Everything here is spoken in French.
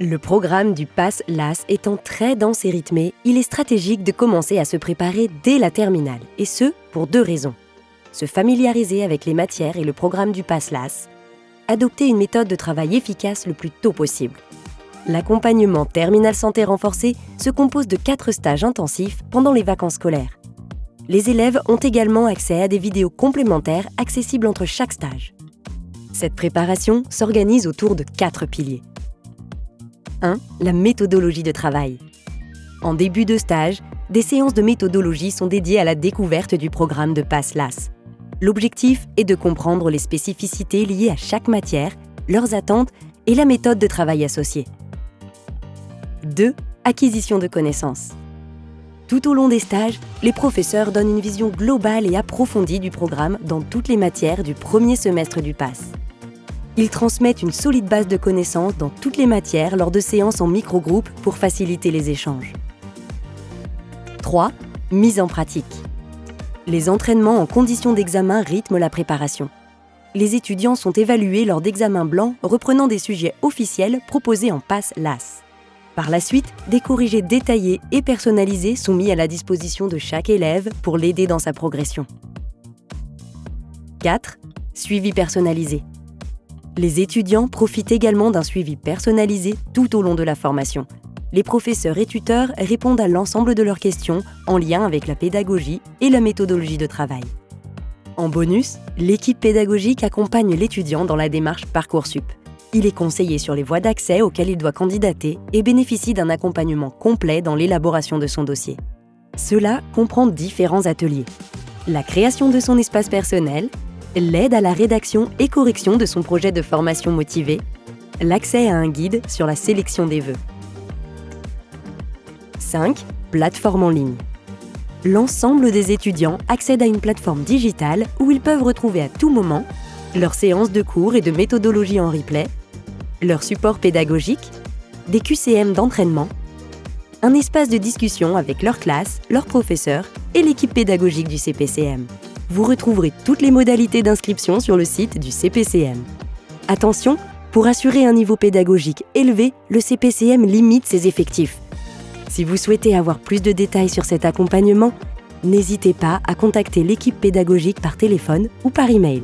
Le programme du PASS LAS étant très dense et rythmé, il est stratégique de commencer à se préparer dès la terminale, et ce, pour 2 raisons. Se familiariser avec les matières et le programme du PASS LAS, adopter une méthode de travail efficace le plus tôt possible. L'accompagnement Terminale Santé renforcé se compose de 4 stages intensifs pendant les vacances scolaires. Les élèves ont également accès à des vidéos complémentaires accessibles entre chaque stage. Cette préparation s'organise autour de 4 piliers. 1. La méthodologie de travail. En début de stage, des séances de méthodologie sont dédiées à la découverte du programme de PASS LAS. L'objectif est de comprendre les spécificités liées à chaque matière, leurs attentes et la méthode de travail associée. 2. Acquisition de connaissances. Tout au long des stages, les professeurs donnent une vision globale et approfondie du programme dans toutes les matières du premier semestre du PASS. Ils transmettent une solide base de connaissances dans toutes les matières lors de séances en microgroupe pour faciliter les échanges. 3. Mise en pratique. Les entraînements en conditions d'examen rythment la préparation. Les étudiants sont évalués lors d'examens blancs reprenant des sujets officiels proposés en PASS LAS. Par la suite, des corrigés détaillés et personnalisés sont mis à la disposition de chaque élève pour l'aider dans sa progression. 4. Suivi personnalisé. Les étudiants profitent également d'un suivi personnalisé tout au long de la formation. Les professeurs et tuteurs répondent à l'ensemble de leurs questions en lien avec la pédagogie et la méthodologie de travail. En bonus, l'équipe pédagogique accompagne l'étudiant dans la démarche Parcoursup. Il est conseillé sur les voies d'accès auxquelles il doit candidater et bénéficie d'un accompagnement complet dans l'élaboration de son dossier. Cela comprend différents ateliers. La création de son espace personnel, l'aide à la rédaction et correction de son projet de formation motivé, l'accès à un guide sur la sélection des vœux. 5. Plateforme en ligne. L'ensemble des étudiants accèdent à une plateforme digitale où ils peuvent retrouver à tout moment leurs séances de cours et de méthodologie en replay, leur support pédagogique, des QCM d'entraînement, un espace de discussion avec leur classe, leurs professeurs et l'équipe pédagogique du CPCM. Vous retrouverez toutes les modalités d'inscription sur le site du CPCM. Attention, pour assurer un niveau pédagogique élevé, le CPCM limite ses effectifs. Si vous souhaitez avoir plus de détails sur cet accompagnement, n'hésitez pas à contacter l'équipe pédagogique par téléphone ou par email.